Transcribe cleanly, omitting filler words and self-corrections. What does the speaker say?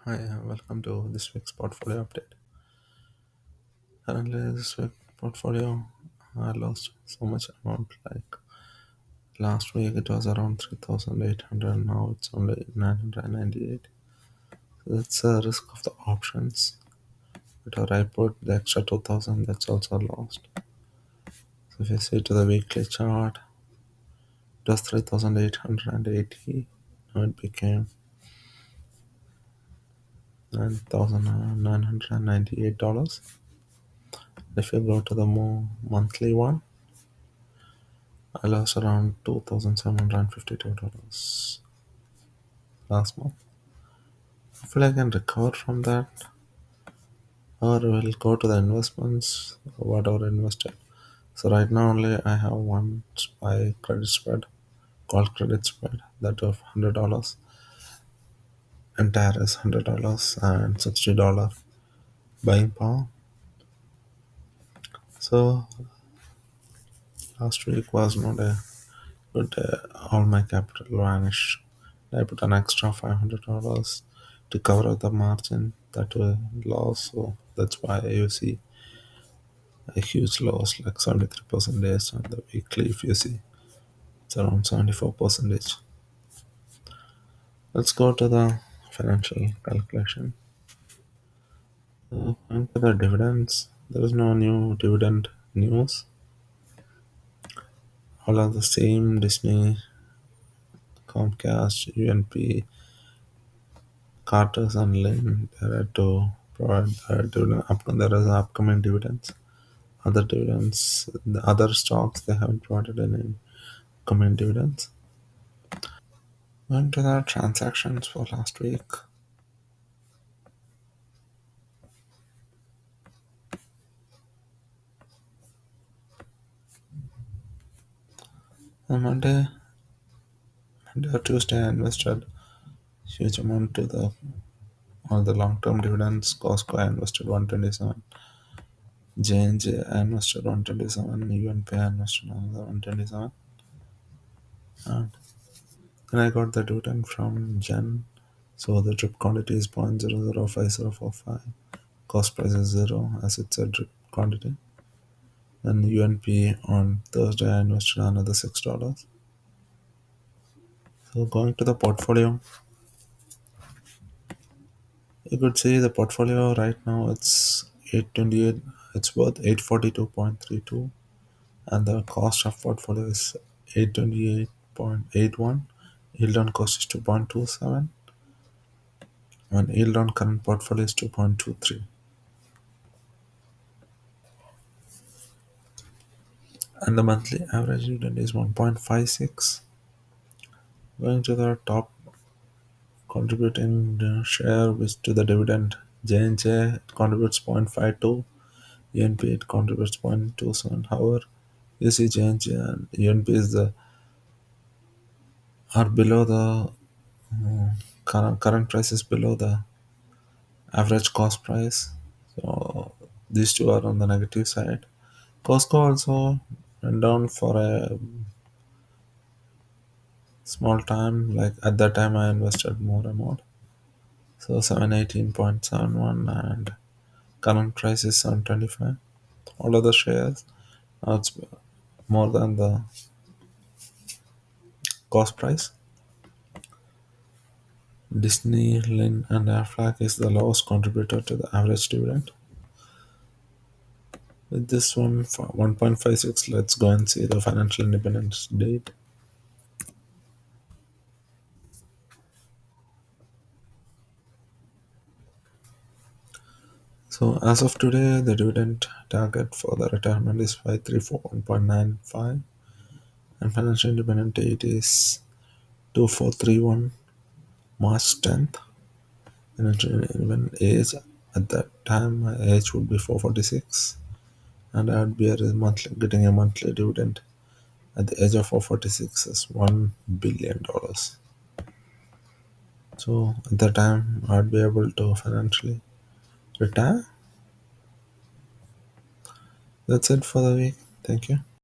Hi, welcome to this week's portfolio update. Currently, this week's portfolio, I lost so much amount. Like last week, it was around 3,800. Now it's only 998. So that's a risk of the options. But I put the extra 2,000. That's also lost. So if you see to the weekly chart, it was 3,880. Now it became $9,998. If you go to the more monthly one, I lost around $2,752 last month. Hopefully, I can recover from that, or will go to the investments, whatever invested. So right now, only I have one spy credit spread called credit spread that of $100. Entire is $100 and $60 buying power. So last week was not a good. All my capital vanished. I put an extra $500 to cover up the margin that were lost. So that's why you see a huge loss, like 73% on the weekly. If you see, it's around 74%. Let's go to the financial calculation. And for the dividends, there is no new dividend news. All are the same: Disney, Comcast, UNP, Carter's, and Lynn. There are to provide dividend. There is upcoming dividends. Other dividends, the other stocks, they haven't provided any upcoming dividends. Going to the transactions for last week. On Monday or Tuesday, I invested huge amount to the all the long-term dividends. Costco, I invested 127. J&J, I invested 127. UNP, I invested another 127. And then I got the dividend from Jen. So the drip quantity is 0.005045. Cost price is zero as it's a drip quantity. Then UNP on Thursday, I invested another $6. So going to the portfolio, you could see the portfolio right now it's 828. It's worth 842.32, and the cost of portfolio is 828.81. Yield on cost is 2.27, and yield on current portfolio is 2.23. And the monthly average dividend is 1.56. Going to the top contributing the share which to the dividend, J&J contributes 0.52, ENP it contributes 0.27. However, you see J&J and ENP is the are below the current price is below the average cost price. So these two are on the negative side. Costco also went down for a small time. Like at that time, I invested more amount. So 718.71 and current price is 725. All other shares now it's more than the cost price. Disney, Lynn, and Aflac is the lowest contributor to the average dividend. With this one for 1.56, let's go and see the financial independence date. So as of today, the dividend target for the retirement is 534.95, and financial independent date is 2431 March 10th. Financial independent age at that time, my age would be 446, and I'd be getting a monthly dividend at the age of 446 is $1 billion. So at that time, I'd be able to financially retire. That's it for the week. Thank you.